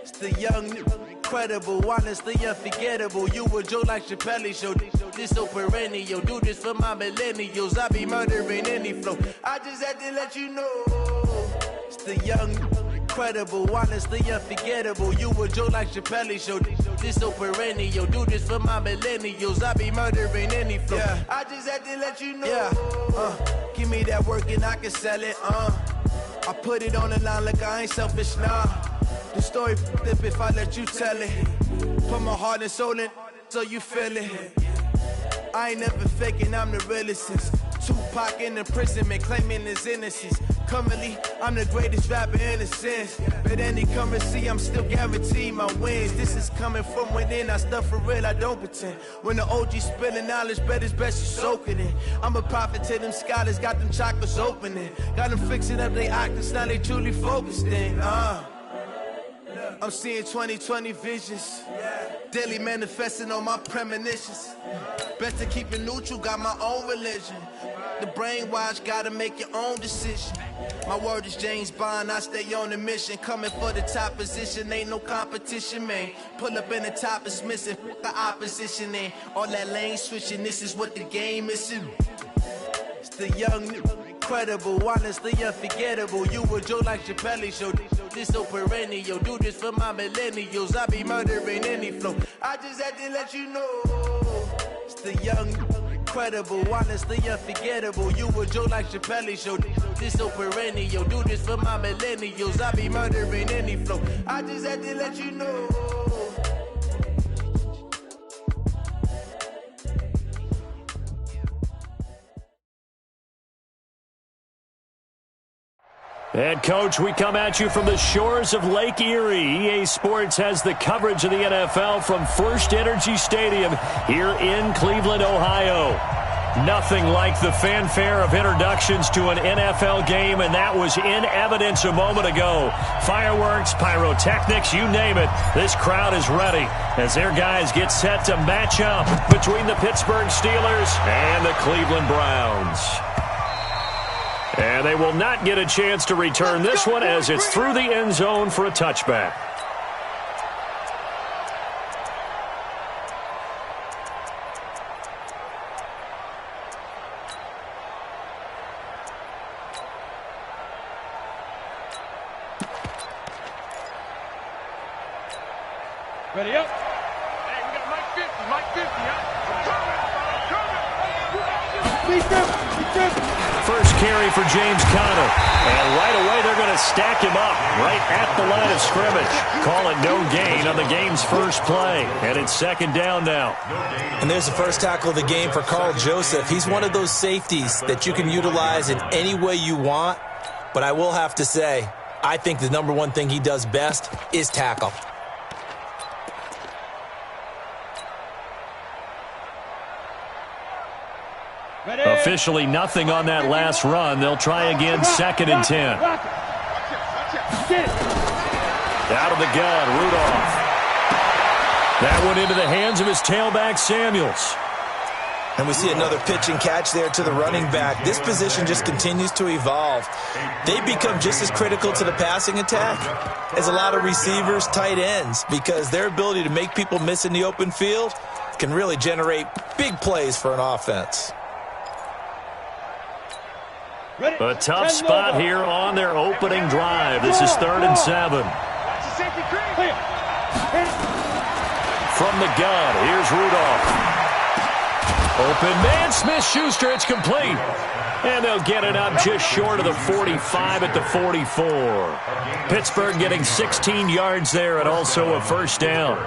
It's the young, incredible, honestly unforgettable. You a joke like Chappelle Show. This so perennial. Do this for my millennials. I be murdering any flow. I just had to let you know. It's the young, incredible, honestly unforgettable. You a joke like Chappelle Show. This so perennial. Do this for my millennials. I be murdering any flow. Yeah. I just had to let you know. Yeah. Give me that work and I can sell it. I put it on the line like I ain't selfish, nah. The story flip if I let you tell it. Put my heart and soul in so you feel it. I ain't never faking, I'm the realest since Tupac in imprisonment, claiming his innocence. Currently, I'm the greatest rapper in a sense. But any currency, I'm still guaranteed my wins. This is coming from within, I stuff for real, I don't pretend. When the OG spilling knowledge, bet it's best you soak it in. I'm a prophet to them scholars, got them chakras opening. Got them fixing up their octaves, now they truly focused in. I'm seeing 2020 visions. Daily manifesting on my premonitions. Better keep it neutral, got my own religion. The brainwash, gotta make your own decision. My word is James Bond, I stay on the mission. Coming for the top position, ain't no competition, man. Pull up in the top is missing, the opposition in. All that lane switching, this is what the game is. It's the young, incredible, honestly unforgettable. You a joke like Chappelle Show. This so perennial. Do this for my millennials. I be murdering any flow. I just had to let you know. It's the young, incredible, honestly unforgettable. You a joke like Chappelle Show. This so perennial. Do this for my millennials. I be murdering any flow. I just had to let you know. And, Coach, we come at you from the shores of Lake Erie. EA Sports has the coverage of the NFL from First Energy Stadium here in Cleveland, Ohio. Nothing like the fanfare of introductions to an NFL game, and that was in evidence a moment ago. Fireworks, pyrotechnics, you name it. This crowd is ready as their guys get set to match up between the Pittsburgh Steelers and the Cleveland Browns. And they will not get a chance to return this one as it's through the end zone for a touchback. Ready up. Hey, we got Mike 50. Mike 50, huh? First carry for James Conner. And right away they're going to stack him up right at the line of scrimmage. Call it no gain on the game's first play. And it's second down now. And there's the first tackle of the game for Carl Joseph. He's one of those safeties that you can utilize in any way you want. But I will have to say, I think the number one thing he does best is tackle. Officially nothing on that last run. They'll try again, second and 10. Out of the gun, Rudolph. That went into the hands of his tailback, Samuels. And we see another pitch and catch there to the running back. This position just continues to evolve. They become just as critical to the passing attack as a lot of receivers, tight ends, because their ability to make people miss in the open field can really generate big plays for an offense. A tough spot here on their opening drive. This is 3rd and 7. From the gun, here's Rudolph. Open man, Smith-Schuster, it's complete. And they'll get it up just short of the 45 at the 44. Pittsburgh getting 16 yards there and also a first down.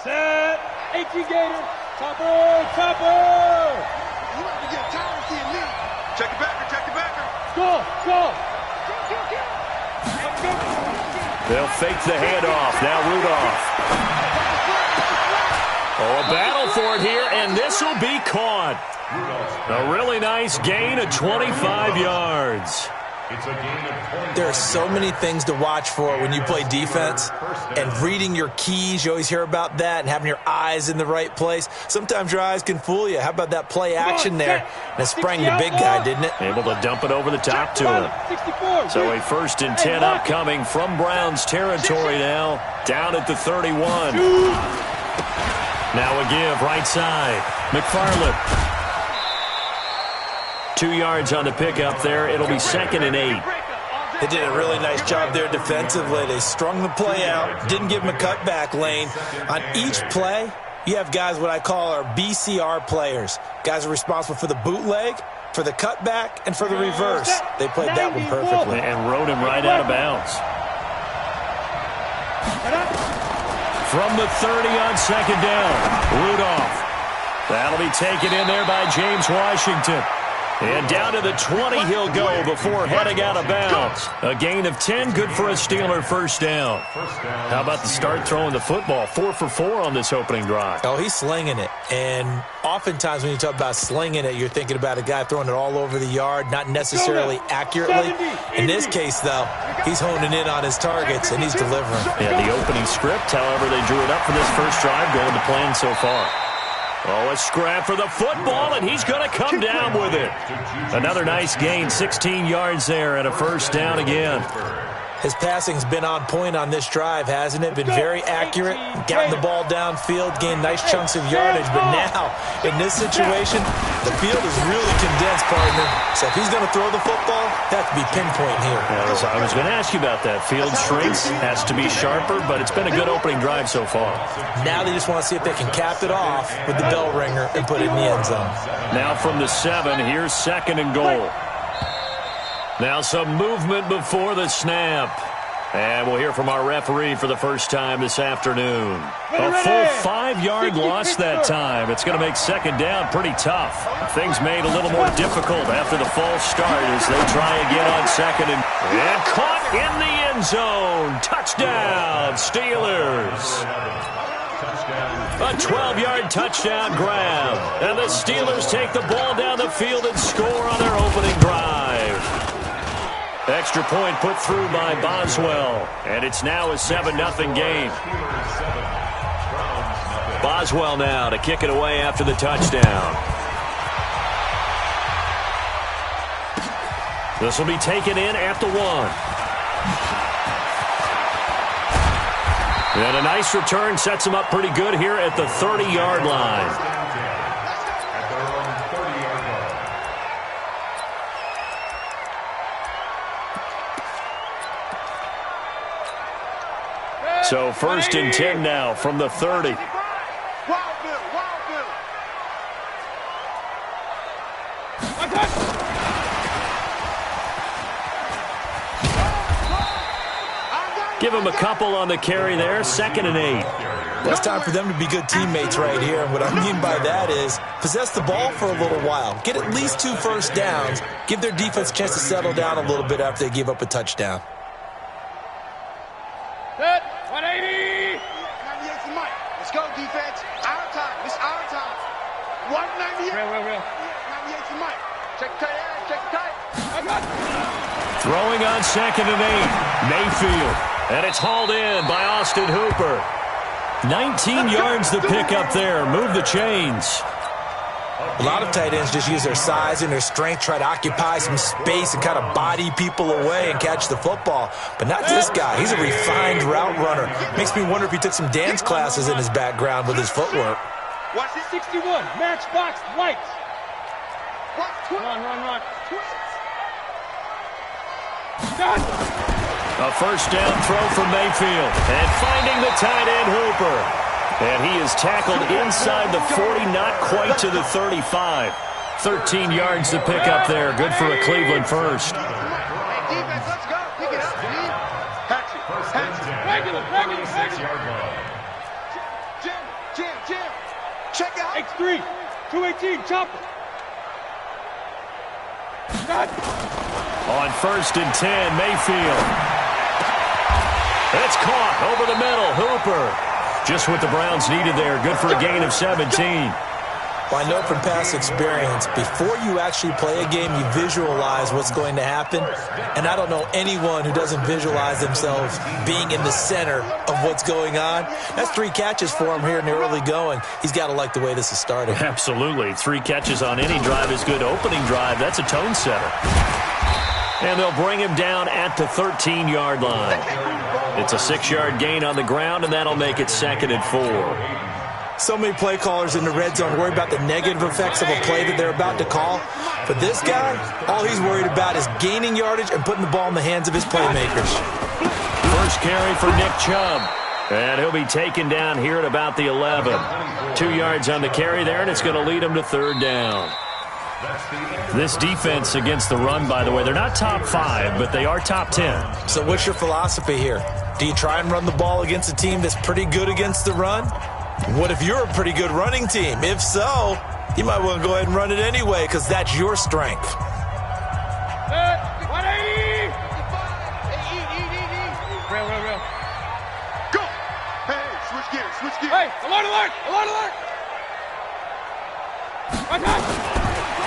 Set. Gator. Topper. You have to get tired of seeing me. Check it backer. Go. They'll fake the handoff. Now Rudolph. A battle for it here, and this will be caught. A really nice gain of 25 yards. There are so many things to watch for when you play defense, and reading your keys, you always hear about that, and having your eyes in the right place. Sometimes your eyes can fool you. How about that play action there? And it sprang the big guy, didn't it? Able to dump it over the top to him. So a 1st and 10 upcoming from Browns territory now, down at the 31. Now a give, right side. McFarland. 2 yards on the pickup there. It'll be 2nd and 8. They did a really nice job there defensively. They strung the play out, didn't give him a cutback lane. On each play, you have guys what I call our BCR players. Guys are responsible for the bootleg, for the cutback, and for the reverse. They played that one perfectly. And rode him right out of bounds. From the 30 on 2nd down, Rudolph. That'll be taken in there by James Washington. And down to the 20 he'll go before heading out of bounds. A gain of 10, good for a Steeler 1st down. How about the start throwing the football? 4 for 4 on this opening drive. Oh, he's slinging it. And oftentimes when you talk about slinging it, you're thinking about a guy throwing it all over the yard, not necessarily accurately. In this case, though, he's honing in on his targets, and he's delivering. Yeah, the opening script, however, they drew it up for this first drive, going to plan so far. Oh, a scrap for the football, and he's going to come down with it. Another nice gain, 16 yards there, and a 1st down again. His passing's been on point on this drive, hasn't it? Been very accurate, gotten the ball downfield, gained nice chunks of yardage. But now, in this situation, the field is really condensed, partner. So if he's going to throw the football, that has to be pinpoint here. Yeah, I was going to ask you about that. Field shrinks, has to be sharper, but it's been a good opening drive so far. Now they just want to see if they can cap it off with the bell ringer and put it in the end zone. Now from the 7, here's 2nd and goal. Now some movement before the snap. And we'll hear from our referee for the first time this afternoon. A full 5-yard loss that time. It's going to make 2nd down pretty tough. Things made a little more difficult after the false start as they try again on 2nd and caught in the end zone. Touchdown, Steelers. A 12-yard touchdown grab. And the Steelers take the ball down the field and score on their opening drive. Extra point put through by Boswell. And it's now a 7-0 game. Boswell now to kick it away after the touchdown. This will be taken in at the 1. And a nice return sets him up pretty good here at the 30-yard line. So 1st and 10 now from the 30. Give him a couple on the carry there. 2nd and 8. Well, it's time for them to be good teammates right here. And what I mean by that is possess the ball for a little while. Get at least 2 first downs. Give their defense a chance to settle down a little bit after they give up a touchdown. Set. 180. 98's the mic. Let's go, defense. Our time. It's our time. 198. Real. 98's the mic. Check tight end. Check tight. I got it. Throwing on 2nd and 8. Mayfield. And it's hauled in by Austin Hooper. 19 yards to pick up there. Move the chains. A lot of tight ends just use their size and their strength, try to occupy some space and kind of body people away and catch the football. But not this guy. He's a refined route runner. Makes me wonder if he took some dance classes in his background with his footwork. Watch it. 61. Matchbox lights. Run. Got A 1st down throw from Mayfield. And finding the tight end, Hooper. And he is tackled inside the 40, not quite to the 35. 13 yards to pick up there. Good for a Cleveland 1st. Hey, defense, let's go. Pick it up, Steve. regular. 6-yard line. Jim. Check out. X3. 218. Chopper. On 1st and 10, Mayfield. It's caught over the middle. Hooper. Just what the Browns needed there. Good for a gain of 17. Well, I know from past experience, before you actually play a game, you visualize what's going to happen. And I don't know anyone who doesn't visualize themselves being in the center of what's going on. That's 3 catches for him here in the early going. He's got to like the way this is starting. Absolutely. 3 catches on any drive is good. Opening drive, that's a tone setter. And they'll bring him down at the 13-yard line. It's a 6-yard gain on the ground, and that'll make it 2nd and 4. So many play callers in the red zone worry about the negative effects of a play that they're about to call. But this guy, all he's worried about is gaining yardage and putting the ball in the hands of his playmakers. First carry for Nick Chubb. And he'll be taken down here at about the 11. 2 yards on the carry there, and it's going to lead him to 3rd down. This defense against the run, by the way, they're not top 5, but they are top 10. So what's your philosophy here? Do you try and run the ball against a team that's pretty good against the run? What if you're a pretty good running team? If so, you might want to go ahead and run it anyway because that's your strength. 180! Real. Go! Hey, switch gears. Hey, alert!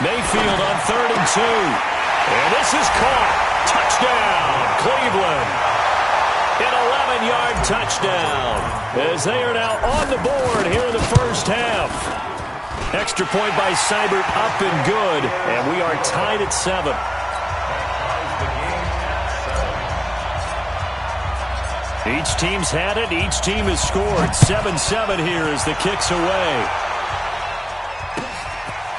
Mayfield on 3rd and 2. And this is caught. Touchdown, Cleveland. An 11-yard touchdown as they are now on the board here in the first half. Extra point by Seibert up and good, and we are tied at 7. Each team's had it. Each team has scored. 7-7 here as the kick's away.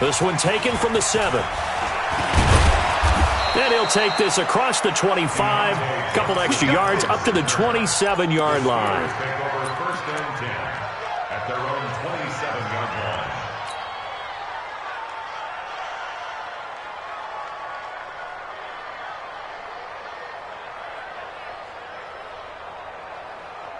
This one taken from the 7. And he'll take this across the 25, couple extra yards, up to the 27-yard line. At their own 27-yard line.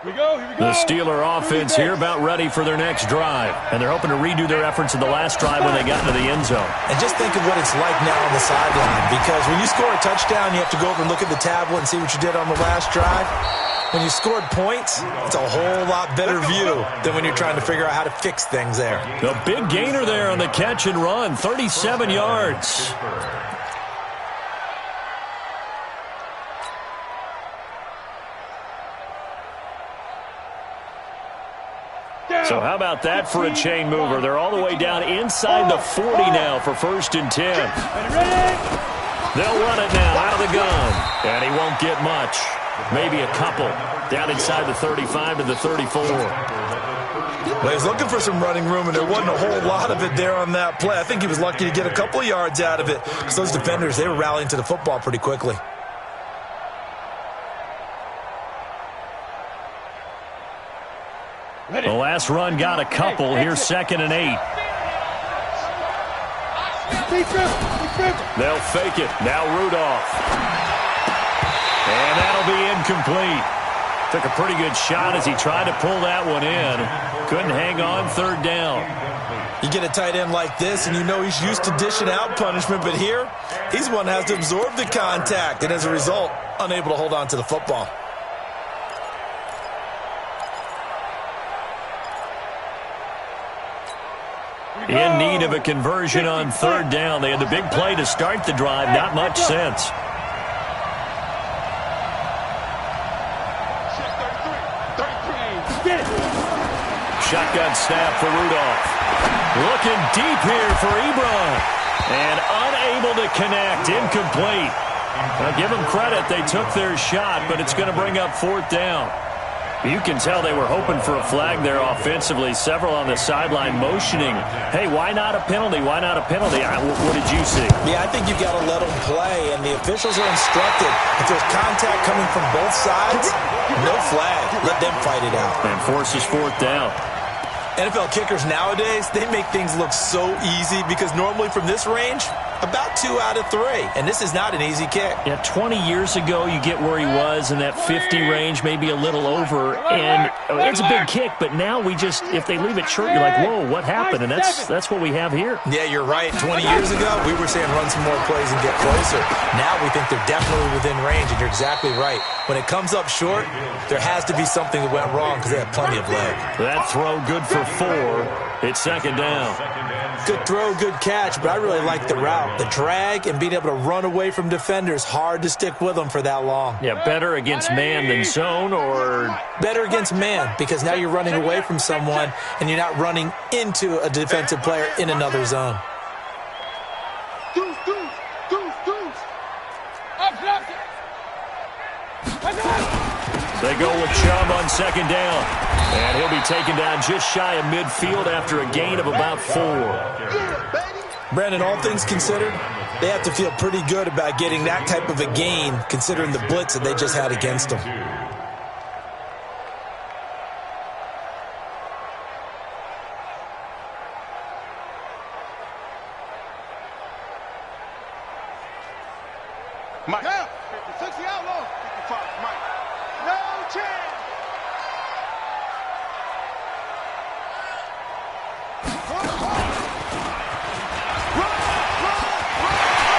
Here we go. The Steeler offense here about ready for their next drive. And they're hoping to redo their efforts in the last drive when they got into the end zone. And just think of what it's like now on the sideline, because when you score a touchdown, you have to go over and look at the tablet and see what you did on the last drive. When you scored points, it's a whole lot better view than when you're trying to figure out how to fix things there. A big gainer there on the catch and run, 37 yards. So how about that for a chain mover? They're all the way down inside the 40 now for 1st and 10. They'll run it now out of the gun. And he won't get much. Maybe a couple. Down inside the 35 to the 34. Well, he's looking for some running room, and there wasn't a whole lot of it there on that play. I think he was lucky to get a couple of yards out of it because those defenders, they were rallying to the football pretty quickly. The last run got a couple. Here's 2nd and 8. They'll fake it. Now Rudolph. And that'll be incomplete. Took a pretty good shot as he tried to pull that one in. Couldn't hang on 3rd down. You get a tight end like this, and you know he's used to dishing out punishment, but here, he's one that has to absorb the contact, and as a result, unable to hold on to the football. In need of a conversion on 3rd down. They had the big play to start the drive. Not much sense. Shotgun snap for Rudolph. Looking deep here for Ebron. And unable to connect. Incomplete. Now give them credit. They took their shot, but it's going to bring up 4th down. You can tell they were hoping for a flag there offensively. Several on the sideline motioning, hey, why not a penalty? Why not a penalty? What did you see? Yeah, I think you've got to let them play, and the officials are instructed. If there's contact coming from both sides, no flag. Let them fight it out. And forces 4th down. NFL kickers nowadays, they make things look so easy because normally from this range, about 2 out of 3. And this is not an easy kick. Yeah, 20 years ago, you get where he was in that 50 range, maybe a little over. And it's a big kick, but now we just, if they leave it short, you're like, whoa, what happened? And that's what we have here. Yeah, you're right. 20 years ago, we were saying run some more plays and get closer. Now we think they're definitely within range, and you're exactly right. When it comes up short, there has to be something that went wrong because they have plenty of leg. That throw good for 4. It's 2nd down. Good throw, good catch, but I really like the route. The drag and being able to run away from defenders, hard to stick with them for that long. Yeah, better against man than zone, or? Better against man, because now you're running away from someone and you're not running into a defensive player in another zone. They go with Chubb on second down. And he'll be taken down just shy of midfield after a gain of about 4. Brandon, all things considered, they have to feel pretty good about getting that type of a gain, considering the blitz that they just had against them. Mike. Yeah. 60 outlaw. 55. Mike. No chance.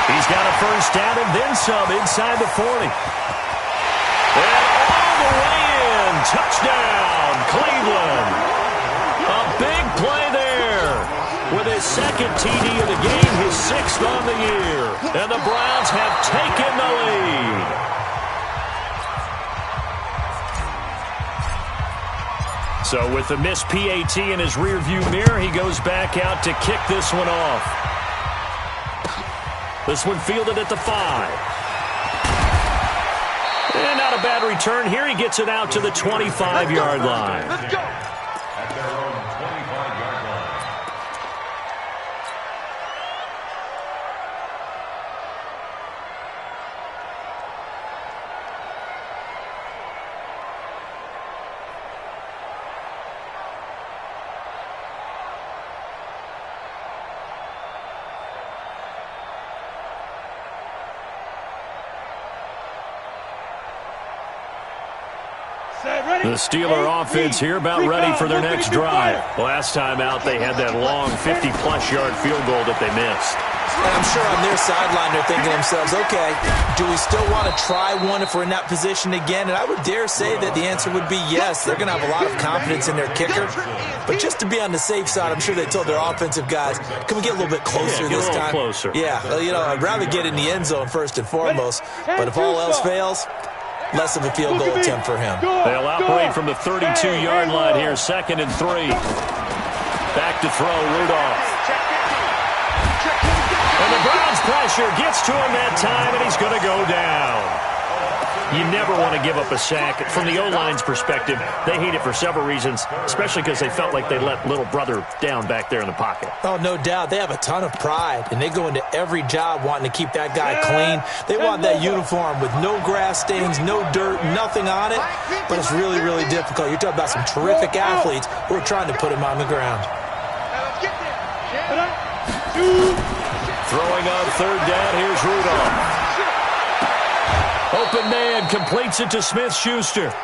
He's got a first down and then some inside the 40. And all the way in. Touchdown, Cleveland. A big play there. With his second TD of the game, his 6th on the year. And the Browns have taken the lead. So with the missed PAT in his rearview mirror, he goes back out to kick this one off. This one fielded at the 5. And not a bad return here. He gets it out to the 25-yard line. Let's go. At their own 25-yard line. The Steeler offense here about ready for their next drive. Last time out, they had that long 50-plus yard field goal that they missed. And I'm sure on their sideline they're thinking to themselves, okay, do we still want to try one if we're in that position again? And I would dare say that the answer would be yes. They're going to have a lot of confidence in their kicker. But just to be on the safe side, I'm sure they told their offensive guys, can we get a little bit closer this time? Closer. Yeah, you know, I'd rather get in the end zone first and foremost. But if all else fails, less of a field goal attempt for him. They'll operate from the 32-yard line here, 2nd and 3. Back to throw, Rudolph. And the Browns pressure gets to him that time, and he's going to go down. You never want to give up a sack. From the O-line's perspective, they hate it for several reasons, especially because they felt like they let little brother down back there in the pocket. Oh, no doubt. They have a ton of pride, and they go into every job wanting to keep that guy clean. They want that uniform with no grass stains, no dirt, nothing on it. But it's really, really difficult. You're talking about some terrific athletes who are trying to put him on the ground. Throwing on 3rd down, here's Rudolph. Open man, completes it to Smith-Schuster.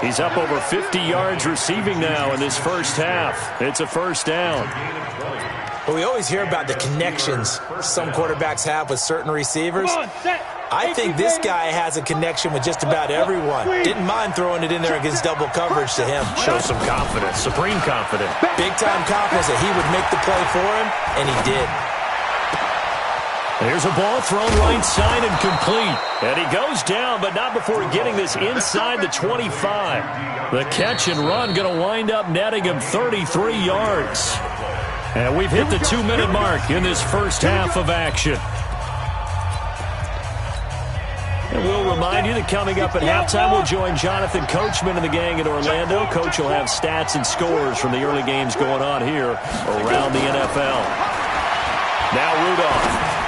He's up over 50 yards receiving now in this first half. It's a first down. But we always hear about the connections some quarterbacks have with certain receivers. I think this guy has a connection with just about everyone. Didn't mind throwing it in there against double coverage to him. Shows some confidence, supreme confidence. Big-time confidence that he would make the play for him, and he did. There's a ball thrown right side and complete. And he goes down, but not before getting this inside the 25. The catch and run going to wind up netting him 33 yards. And we've hit the 2-minute mark in this first half of action. And we'll remind you that coming up at halftime, we'll join Jonathan Coachman and the gang in Orlando. Coach will have stats and scores from the early games going on here around the NFL. Now Rudolph.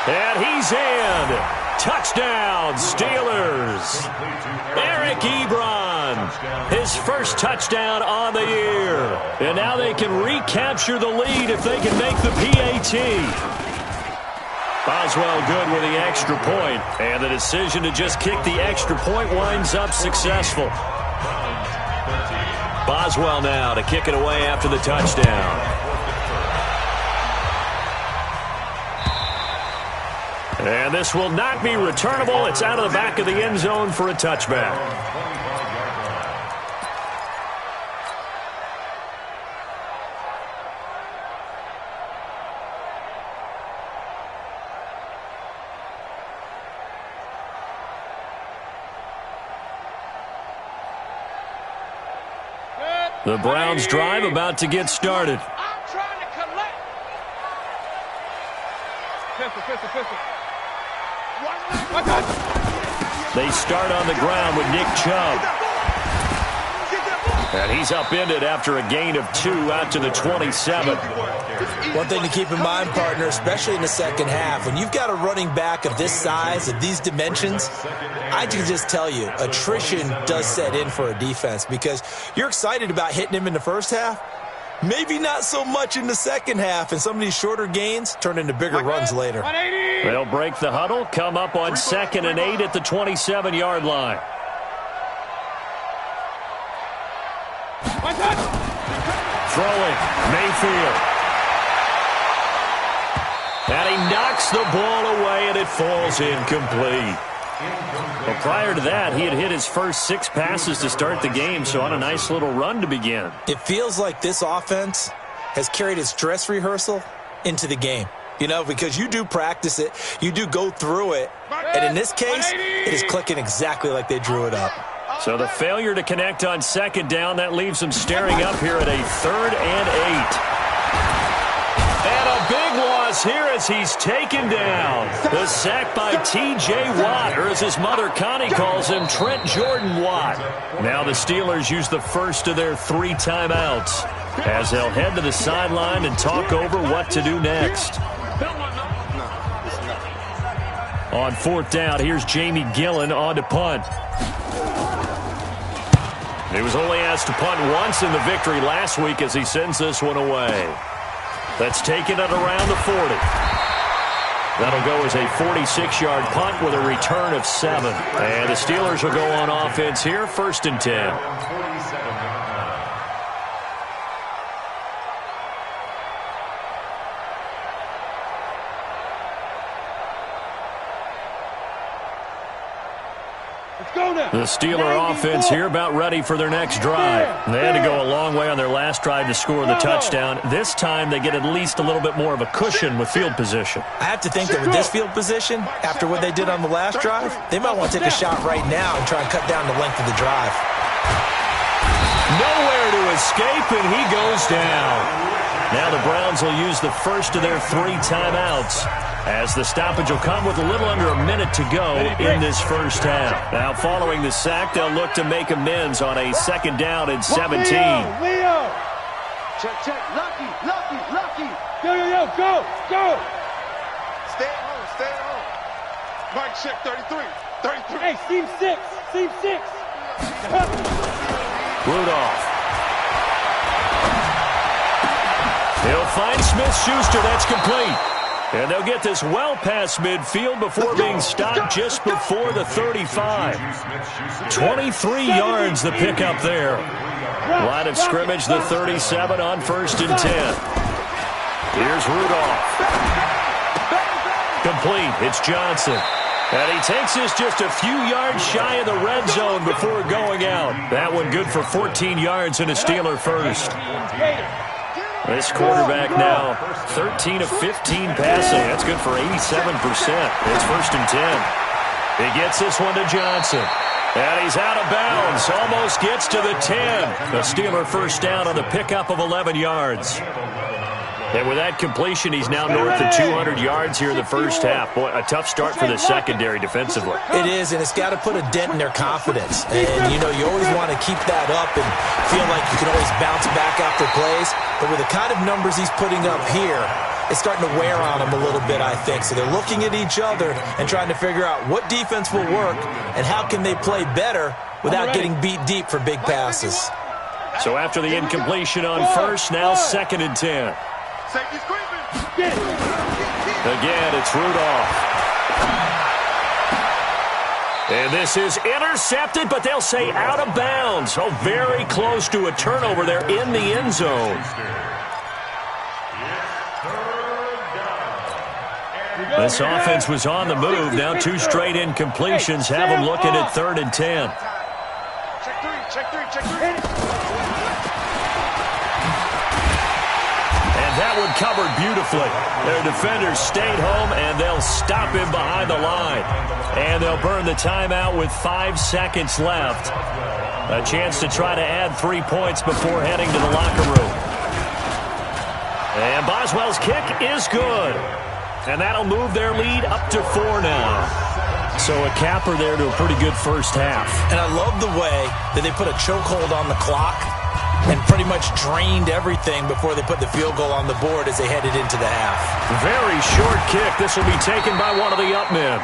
And he's in. Touchdown, Steelers. Eric Ebron, his first touchdown on the year. And now they can recapture the lead if they can make the PAT. Boswell good with the extra point. And the decision to just kick the extra point winds up successful. Boswell now to kick it away after the touchdown. And this will not be returnable. It's out of the back of the end zone for a touchback. The Browns drive about to get started. I'm trying to collect. Pistol. They start on the ground with Nick Chubb. And he's upended after a gain of 2 out to the 27. One thing to keep in mind, partner, especially in the second half, when you've got a running back of this size, of these dimensions, I can just tell you, attrition does set in for a defense because you're excited about hitting him in the first half. Maybe not so much in the second half, and some of these shorter gains turn into bigger runs later. They'll break the huddle, come up on 2nd and 8 at the 27-yard line. Throwing, Mayfield. And he knocks the ball away, and it falls incomplete. Well, prior to that, he had hit his first 6 passes to start the game, so on a nice little run to begin. It feels like this offense has carried its dress rehearsal into the game. You know, because you do practice it, you do go through it, and in this case, it is clicking exactly like they drew it up. So the failure to connect on 2nd down, that leaves them staring up here at a 3rd and 8. And a big loss here as he's taken down. The sack by T.J. Watt, or as his mother Connie calls him, Trent Jordan Watt. Now the Steelers use the first of their 3 timeouts as they'll head to the sideline and talk over what to do next. On 4th down, here's Jamie Gillen on to punt. He was only asked to punt once in the victory last week as he sends this one away. That's taken at around the 40. That'll go as a 46-yard punt with a return of 7. And the Steelers will go on offense here, 1st and 10. The Steeler offense here about ready for their next drive. They had to go a long way on their last drive to score the touchdown. This time they get at least a little bit more of a cushion with field position. I have to think that with this field position, after what they did on the last drive, they might want to take a shot right now and try and cut down the length of the drive. Nowhere to escape, and he goes down. Now the Browns will use the first of their 3 timeouts, as the stoppage will come with a little under a minute to go in this first half. Now following the sack, they'll look to make amends on a 2nd down and 17. Leo. Check. Lucky. Yo, go. Stay at home. Mike, check 33. Hey, seam 6. Rudolph. He'll find Smith-Schuster. That's complete. And they'll get this well past midfield before being stopped just before the 35. 23 yards the pickup there. Line of scrimmage, the 37 on 1st and 10. Here's Rudolph. Complete. It's Johnson. And he takes this just a few yards shy of the red zone before going out. That one good for 14 yards and a Steeler first. This quarterback now, 13 of 15 passing. That's good for 87%. It's 1st and 10. He gets this one to Johnson. And he's out of bounds. Almost gets to the 10. The Steeler first down on the pickup of 11 yards. And with that completion, he's now north of 200 yards here in the first half. Boy, a tough start for the secondary defensively. It is, and it's got to put a dent in their confidence. And, you know, you always want to keep that up and feel like you can always bounce back after plays. But with the kind of numbers he's putting up here, it's starting to wear on them a little bit, I think. So they're looking at each other and trying to figure out what defense will work and how can they play better without getting beat deep for big passes. So after the incompletion on first, now 2nd and 10. Again, it's Rudolph. And this is intercepted, but they'll say out of bounds. Oh, very close to a turnover there in the end zone. This offense was on the move. Now 2 straight incompletions have them looking at 3rd and 10. Check three. That one covered beautifully. Their defenders stayed home, and they'll stop him behind the line. And they'll burn the timeout with 5 seconds left. A chance to try to add 3 points before heading to the locker room. And Boswell's kick is good. And that'll move their lead up to 4 now. So a capper there to a pretty good first half. And I love the way that they put a chokehold on the clock and pretty much drained everything before they put the field goal on the board as they headed into the half. Very short kick. This will be taken by one of the up men.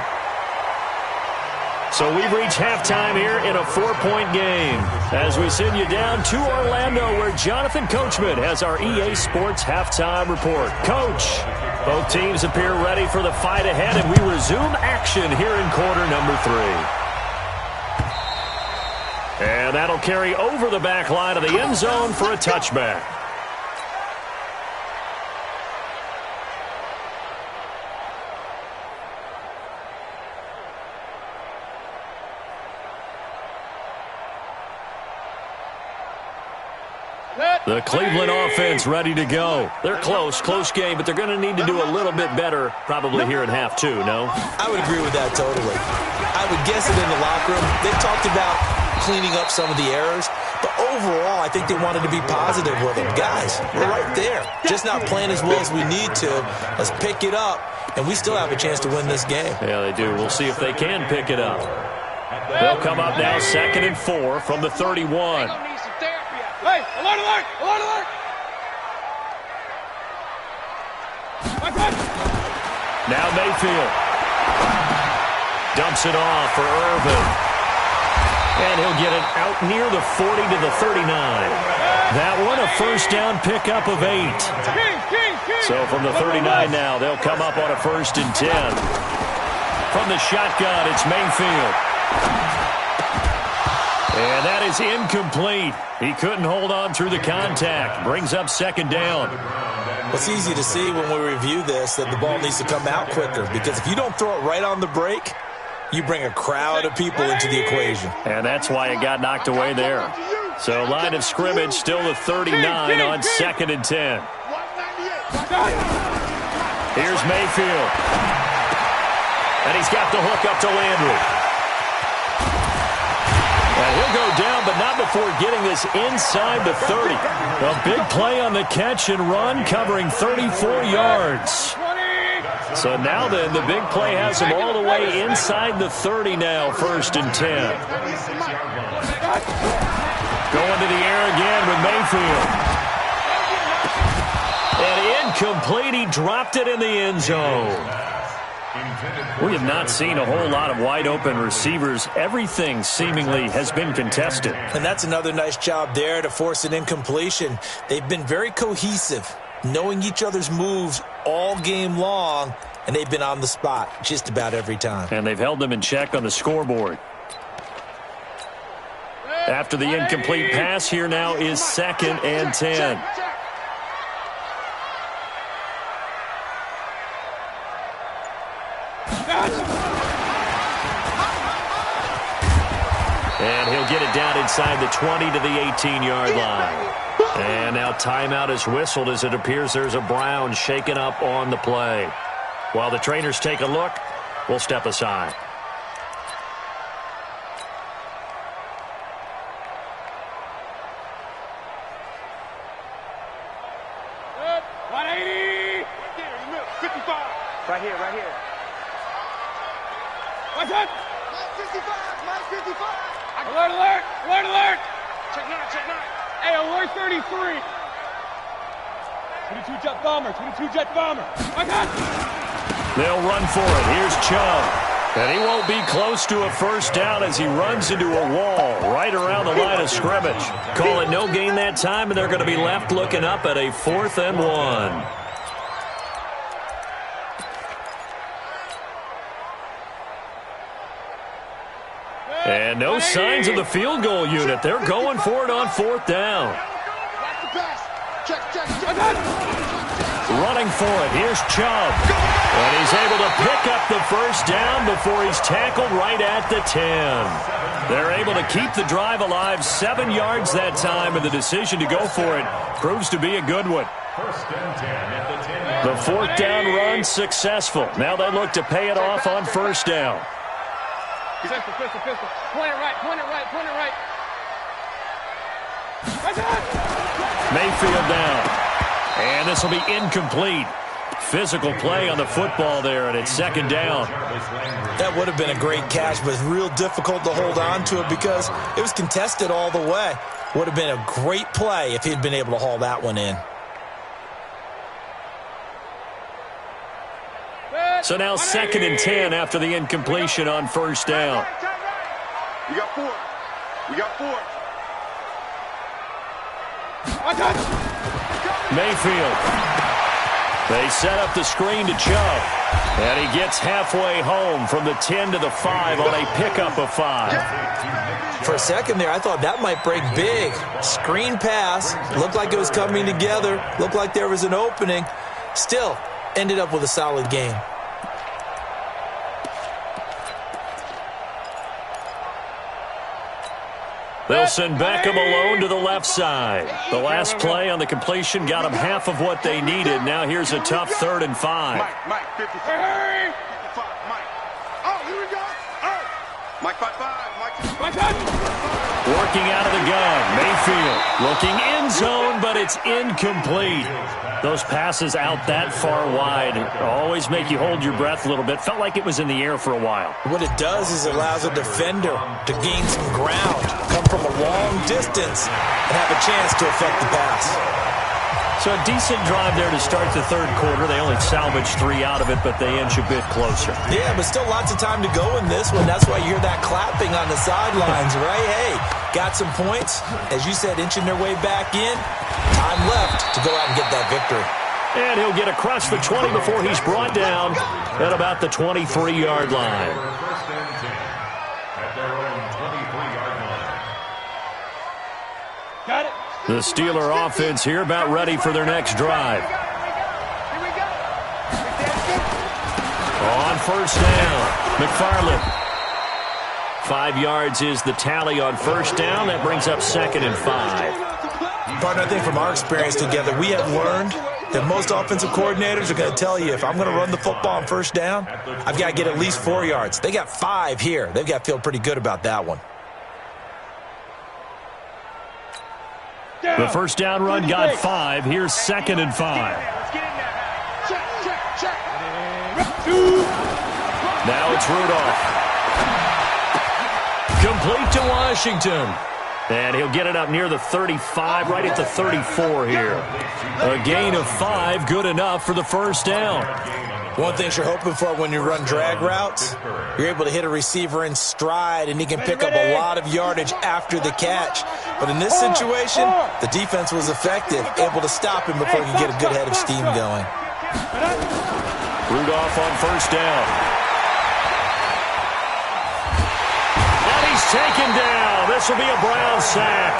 So we've reached halftime here in a 4-point game as we send you down to Orlando where Jonathan Coachman has our EA Sports halftime report. Coach, both teams appear ready for the fight ahead, and we resume action here in quarter number 3. And that'll carry over the back line of the end zone for a touchback. The Cleveland offense ready to go. They're close game, but they're going to need to do a little bit better probably here in half 2, no? I would agree with that totally. I would guess it in the locker room. They talked about cleaning up some of the errors, but overall I think they wanted to be positive with them. Guys, we're right there. Just not playing as well as we need to. Let's pick it up, and we still have a chance to win this game. Yeah, they do. We'll see if they can pick it up. They'll come up now 2nd and 4 from the 31. Hey, alert, alert, alert, alert! Now Mayfield. Dumps it off for Irvin. And he'll get it out near the 40 to the 39. That one a first down pickup of 8. So from the 39 now, they'll come up on a 1st and 10. From the shotgun, it's Mayfield. And that is incomplete. He couldn't hold on through the contact. Brings up 2nd down. Well, it's easy to see when we review this that the ball needs to come out quicker, because if you don't throw it right on the break, you bring a crowd of people into the equation. And that's why it got knocked away there. So line of scrimmage still the 39 on 2nd and 10. Here's Mayfield. And he's got the hook up to Landry. And he'll go down, but not before getting this inside the 30. A big play on the catch and run, covering 34 yards. So now then, the big play has him all the way inside the 30 now, 1st and 10. Going to the air again with Mayfield. And incomplete, he dropped it in the end zone. We have not seen a whole lot of wide-open receivers. Everything seemingly has been contested. And that's another nice job there to force an incompletion. They've been very cohesive, knowing each other's moves all game long, and they've been on the spot just about every time. And they've held them in check on the scoreboard. After the incomplete pass, here now is 2nd and 10. And he'll get it down inside the 20 to the 18-yard line. And now timeout is whistled as it appears there's a Brown shaken up on the play. While the trainers take a look, we'll step aside. Good. 180. 55. Right here. Watch it. Minus 55. Alert, alert, alert, alert. Check 9. Hey, alert 33. 22 jet bomber, 22 jet bomber. Watch it. They'll run for it. Here's Chubb. And he won't be close to a first down as he runs into a wall right around the line of scrimmage. Call it no gain that time, and they're going to be left looking up at a 4th and 1. And no signs of the field goal unit. They're going for it on 4th down. Running for it. Here's Chubb. And he's able to pick up the first down before he's tackled right at the 10. They're able to keep the drive alive, 7 yards that time, and the decision to go for it proves to be a good one. The 4th down run successful. Now they look to pay it off on 1st down. Pistol. Point it right. Mayfield down. And this will be incomplete. Physical play on the football there, and it's second down. That would have been a great catch, but it's real difficult to hold on to it because it was contested all the way. Would have been a great play if he'd been able to haul that one in. So now 2nd and 10 after the incompletion on first down. We got 4. We got 4. Mayfield. They set up the screen to Chubb. And he gets halfway home from the 10 to the 5 on a pickup of 5. For a second there, I thought that might break big. Screen pass. Looked like it was coming together. Looked like there was an opening. Still, ended up with a solid game. They'll send Beckham alone to the left side. The last play on the completion got them half of what they needed. Now here's a tough 3rd and 5. Mike, 55. 55, Mike. Oh, here we go. Oh. Mike, 5-5. Mike, Working out of the gun. Mayfield looking end zone, but it's incomplete. Those passes out that far wide always make you hold your breath a little bit. Felt like it was in the air for a while. What it does is it allows a defender to gain some ground, come from a long distance, and have a chance to affect the pass. So a decent drive there to start the 3rd quarter. They only salvaged 3 out of it, but they inch a bit closer. Yeah, but still lots of time to go in this one. That's why you hear that clapping on the sidelines, right? Hey, got some points. As you said, inching their way back in. Time left to go out and get that victory. And he'll get across the 20 before he's brought down at about the 23-yard line. First and 10 at their own 23-yard line. Got it. The Steeler offense here about ready for their next drive. On first down, McFarland. 5 yards is the tally on first down. That brings up 2nd and 5. Partner, I think from our experience together, we have learned that most offensive coordinators are going to tell you, if I'm going to run the football on first down, I've got to get at least 4 yards. They got 5 here. They've got to feel pretty good about that one. The first down run got 5. Here's 2nd and 5. Now it's Rudolph. Complete to Washington. And he'll get it up near the 35, right at the 34 here. A gain of 5, good enough for the first down. One thing you're hoping for when you run drag routes, you're able to hit a receiver in stride, and he can pick up a lot of yardage after the catch. But in this situation, the defense was effective, able to stop him before he could get a good head of steam going. Rudolph on first down. And he's taken down. This will be a Brown sack.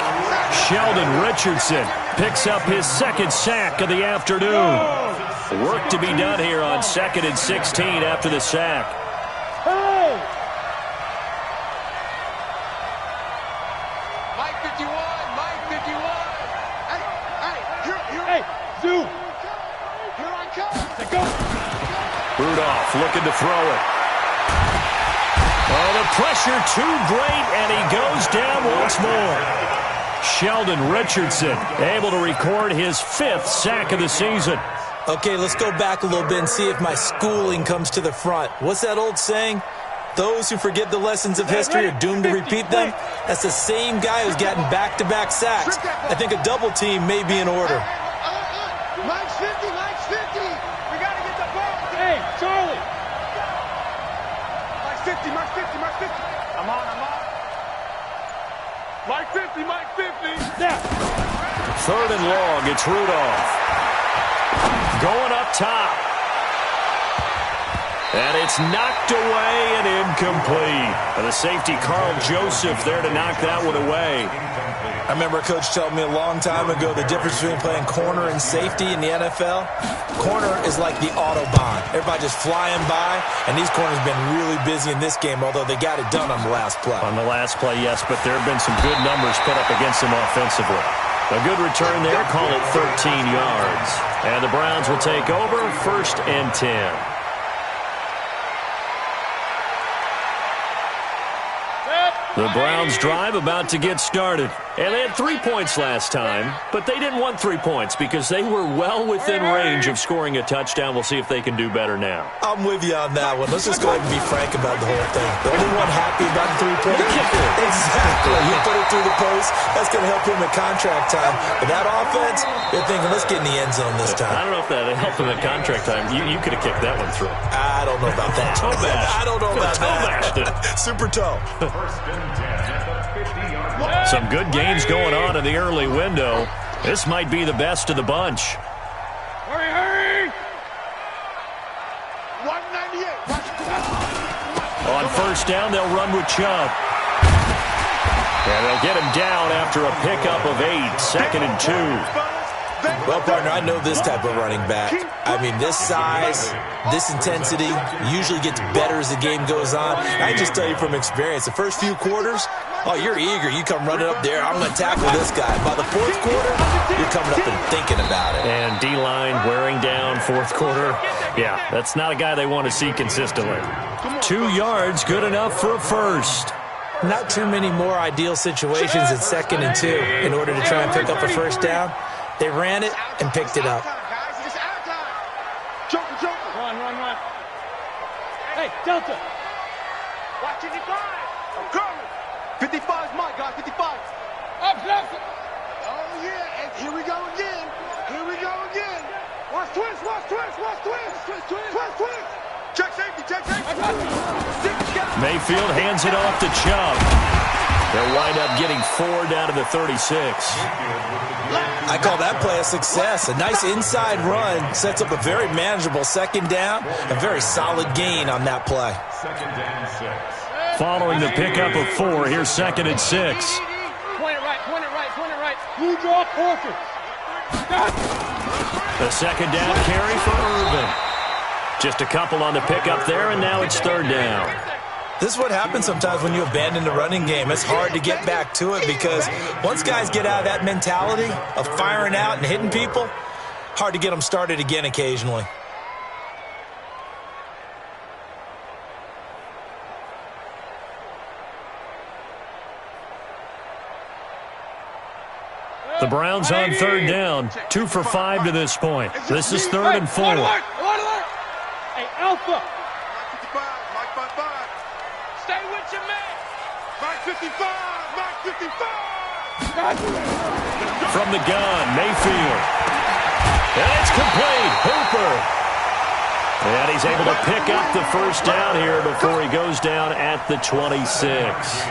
Sheldon Richardson picks up his 2nd sack of the afternoon. Work to be done here on 2nd and 16 after the sack. Hey! Mike 51. Mike 51. Hey, Zoo! Here I come. Let's go! Rudolph looking to throw it. Oh, the pressure too great, and he goes down once more. Sheldon Richardson able to record his 5th sack of the season. Okay, let's go back a little bit and see if my schooling comes to the front. What's that old saying? Those who forget the lessons of history are doomed to repeat them. That's the same guy who's gotten back-to-back sacks. I think a double team may be in order. Mike's 50. Mike's 50. We got to get the ball. Hey, Charlie! Mike's 50. Mike's 50. Mike's 50. I'm on. Mike 50. Mike 50. Now! 3rd and long, it's Rudolph. Going up top. And it's knocked away and incomplete. And the safety, Carl Joseph, there to knock that one away. I remember a coach telling me a long time ago the difference between playing corner and safety in the NFL. Corner is like the Autobahn. Everybody just flying by, and these corners have been really busy in this game, although they got it done on the last play. On the last play, yes, but there have been some good numbers put up against them offensively. A good return there, call it 13 yards. And the Browns will take over, 1st and 10. The Browns drive about to get started. And they had 3 points last time, but they didn't want 3 points because they were well within range of scoring a touchdown. We'll see if they can do better now. I'm with you on that one. Let's just go ahead and be frank about the whole thing. The only one happy about the 3 points. Exactly. You put it through the post. That's going to help him at contract time. But that offense, you're thinking, let's get in the end zone this time. I don't know if that helped him at contract time. You could have kicked that one through. I don't know about that. Toe bash. I don't know about toe that. Bashed it. Super toe. First and 10 at the 50-yard line. Some good games going on in the early window. This might be the best of the bunch. Hurry, hurry! 198. On first down, they'll run with Chubb. And they'll get him down after a pickup of 8, 2nd and 2. Well, partner, I know this type of running back. I mean, this size, this intensity usually gets better as the game goes on. I just tell you from experience, the first few quarters, oh, you're eager. You come running up there, I'm going to tackle this guy. By the fourth quarter, you're coming up and thinking about it. And D-line wearing down fourth quarter. Yeah, that's not a guy they want to see consistently. 2 yards, good enough for a first. Not too many more ideal situations at 2nd and 2 in order to try and pick up a first down. They ran it and picked it up. Run, run, run. Hey, Delta. Watch 55. I'm coming. 55 is my guy, 55. Up, left. Oh, yeah, and here we go again. Here we go again. Watch twist, watch twist, watch twist. Twist, twist, twist, twist. Check safety, check safety. Mayfield hands it off to Chubb. They'll wind up getting 4 down to the 36. I call that play a success. A nice inside run sets up a very manageable 2nd down. A very solid gain on that play. 2nd and 6. Following the pickup of 4, here's 2nd and 6. Point it right, point it right, point it right. You draw Corker. The 2nd down carry for Irvin. Just a couple on the pickup there, and now it's 3rd down. This is what happens sometimes when you abandon the running game. It's hard to get back to it because once guys get out of that mentality of firing out and hitting people, hard to get them started again occasionally. The Browns on 3rd down, 2 for 5 to this point. This is 3rd and 4. Hey, Alpha. Mike 55. Stay with your man. Mike 55. Mike 55. From the gun, Mayfield. And it's complete. Hooper. And he's able to pick up the first down here before he goes down at the 26.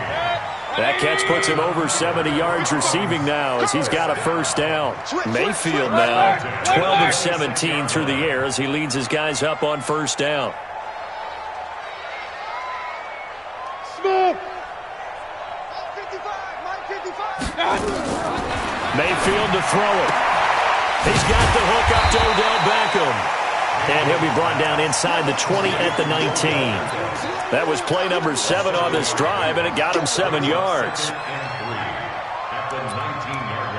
That catch puts him over 70 yards receiving now as he's got a first down. Mayfield now 12 of 17 through the air as he leads his guys up on first down. Smoke. Mayfield to throw it. He's got the hook up to Odell Beckham. And he'll be brought down inside the 20 at the 19. That was play number 7 on this drive, and it got him 7 yards. At the 19-yard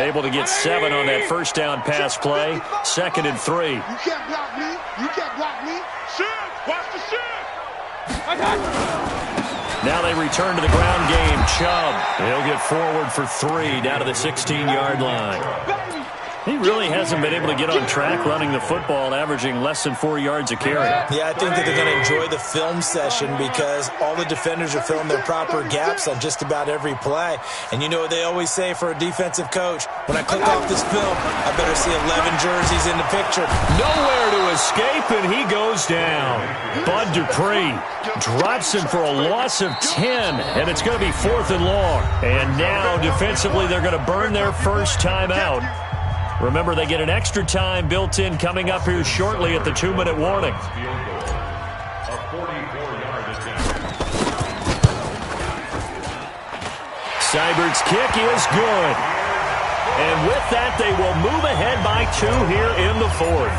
line. Able to get 7 on that first down pass play. 2nd and 3. You can't block me. You can't block me. Shoot. Watch the shoot. I got you. Now they return to the ground game. Chubb. He'll get forward for 3 down to the 16-yard line. He really hasn't been able to get on track running the football, averaging less than 4 yards a carry. Yeah, I think that they're going to enjoy the film session because all the defenders are filling their proper gaps on just about every play. And you know what they always say for a defensive coach? When I click off this film, I better see 11 jerseys in the picture. Nowhere to escape, and he goes down. Bud Dupree drops him for a loss of 10, and it's going to be 4th and long. And now, defensively, they're going to burn their first timeout. Remember, they get an extra time built in coming up here shortly at the 2-minute warning. Field goal. A 44-yard attempt. Seibert's kick is good. And with that, they will move ahead by 2 here in the 4th.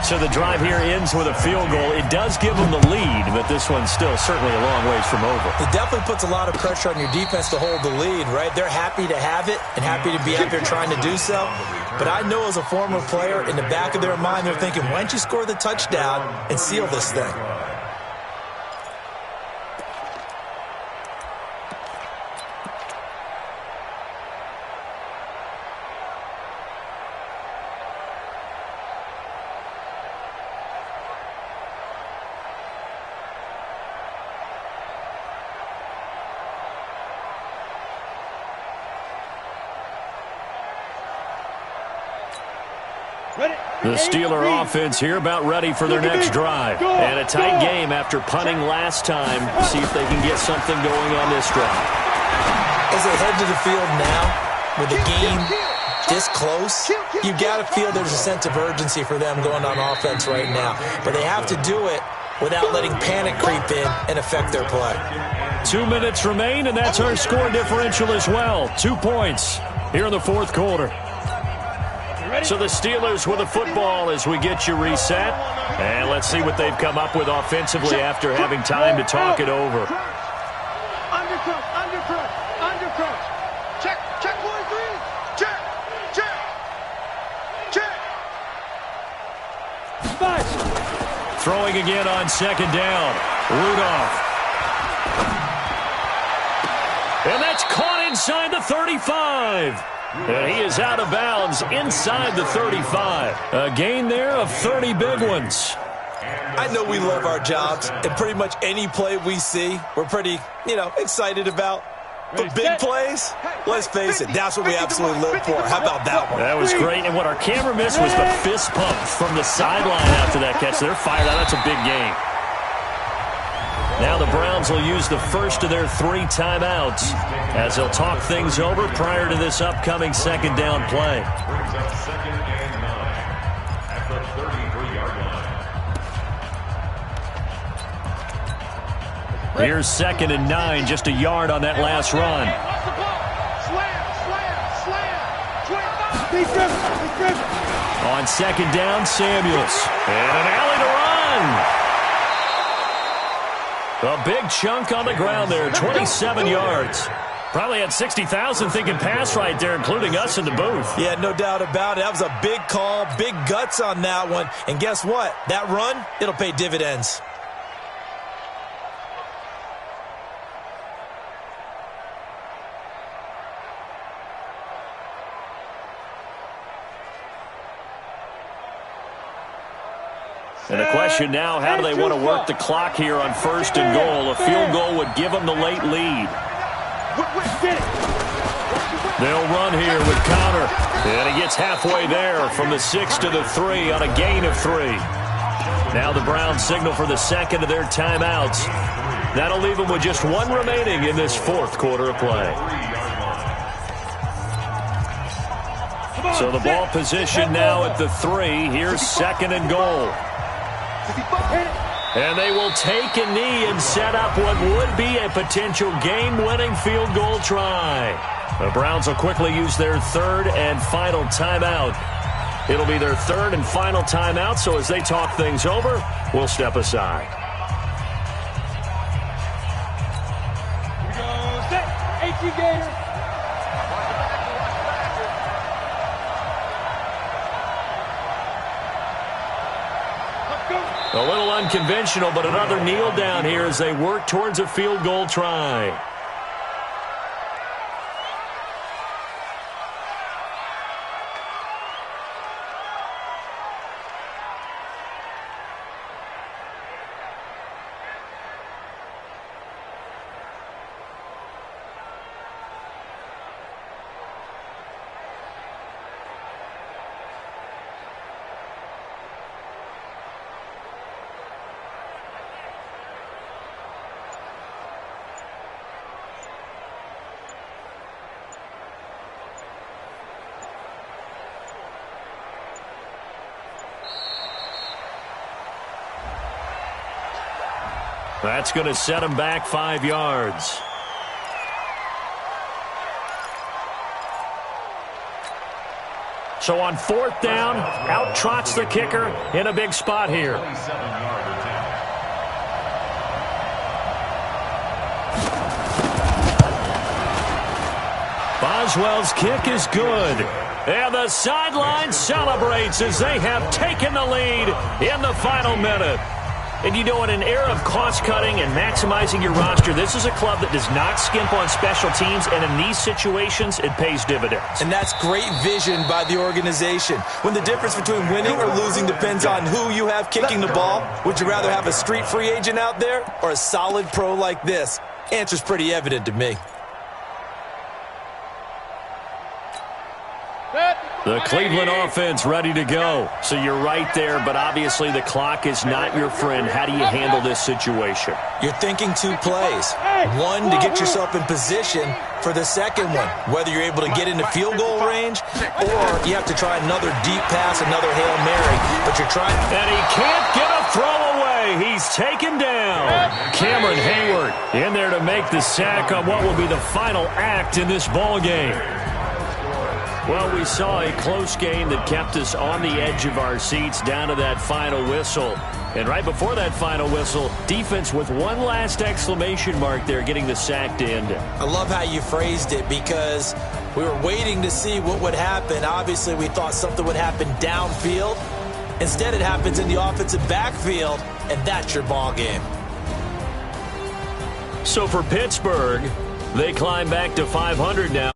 So the drive here ends with a field goal. It does give them the lead, but this one's still certainly a long ways from over. It definitely puts a lot of pressure on your defense to hold the lead, right? They're happy to have it and happy to be out there trying to do so. But I know as a former player, in the back of their mind, they're thinking, why don't you score the touchdown and seal this thing? The Steeler offense here about ready for their next drive. And a tight game after punting last time. See if they can get something going on this drive. As they head to the field now, with the game this close, you got to feel there's a sense of urgency for them going on offense right now. But they have to do it without letting panic creep in and affect their play. 2 minutes remain, and that's our score differential as well. 2 points here in the fourth quarter. So the Steelers with the football as we get you reset. And let's see what they've come up with offensively after having time to talk it over. Undercrush, undercrush, undercrush. Check, check 1-3. Check, check, check. Throwing again on second down. Rudolph. And that's caught inside the 35. And he is out of bounds inside the 35. A gain there of 30 big ones. I know we love our jobs, and pretty much any play we see, we're pretty, excited about. But big plays, let's face it, that's what we absolutely live for. How about that one? That was great, and what our camera missed was the fist pump from the sideline after that catch. They're fired out. That's a big game. Now the Browns will use the first of their 3 timeouts as they'll talk things over prior to this upcoming second down play. Brings up 2nd and 9 at the 33-yard line. Here's 2nd and 9, just a yard on that last run. On second down, Samuels. And an alley to run. A big chunk on the ground there, 27 yards. Probably had 60,000 thinking pass right there, including us in the booth. Yeah, no doubt about it. That was a big call, big guts on that one. And guess what? That run, it'll pay dividends. And the question now, how do they want to work the clock here on 1st and goal? A field goal would give them the late lead. They'll run here with Connor. And he gets halfway there from the 6 to the 3 on a gain of 3. Now the Browns signal for the second of their timeouts. That'll leave them with just 1 remaining in this fourth quarter of play. So the ball position now at the 3. Here's 2nd and goal. And they will take a knee and set up what would be a potential game-winning field goal try. The Browns will quickly use their 3rd and final timeout. It'll be their 3rd and final timeout, so as they talk things over, we'll step aside. Here we go, set, HE Gator. A little unconventional, but another kneel down here as they work towards a field goal try. That's going to set him back 5 yards. So on 4th down, out trots the kicker in a big spot here. Boswell's kick is good. And the sideline celebrates as they have taken the lead in the final minute. And you know, in an era of cost-cutting and maximizing your roster, this is a club that does not skimp on special teams, and in these situations, it pays dividends. And that's great vision by the organization. When the difference between winning or losing depends on who you have kicking the ball, would you rather have a street free agent out there or a solid pro like this? Answer's pretty evident to me. The Cleveland offense ready to go. So you're right there, but obviously the clock is not your friend. How do you handle this situation? You're thinking two plays. One, to get yourself in position for the second one, whether you're able to get into field goal range or you have to try another deep pass, another Hail Mary, but you're trying. And he can't get a throw away. He's taken down. Cameron Hayward in there to make the sack on what will be the final act in this ball game. Well, we saw a close game that kept us on the edge of our seats down to that final whistle. And right before that final whistle, defense with one last exclamation mark there, getting the sack to end it. I love how you phrased it because we were waiting to see what would happen. Obviously, we thought something would happen downfield. Instead, it happens in the offensive backfield, and that's your ball game. So for Pittsburgh, they climb back to 500 now.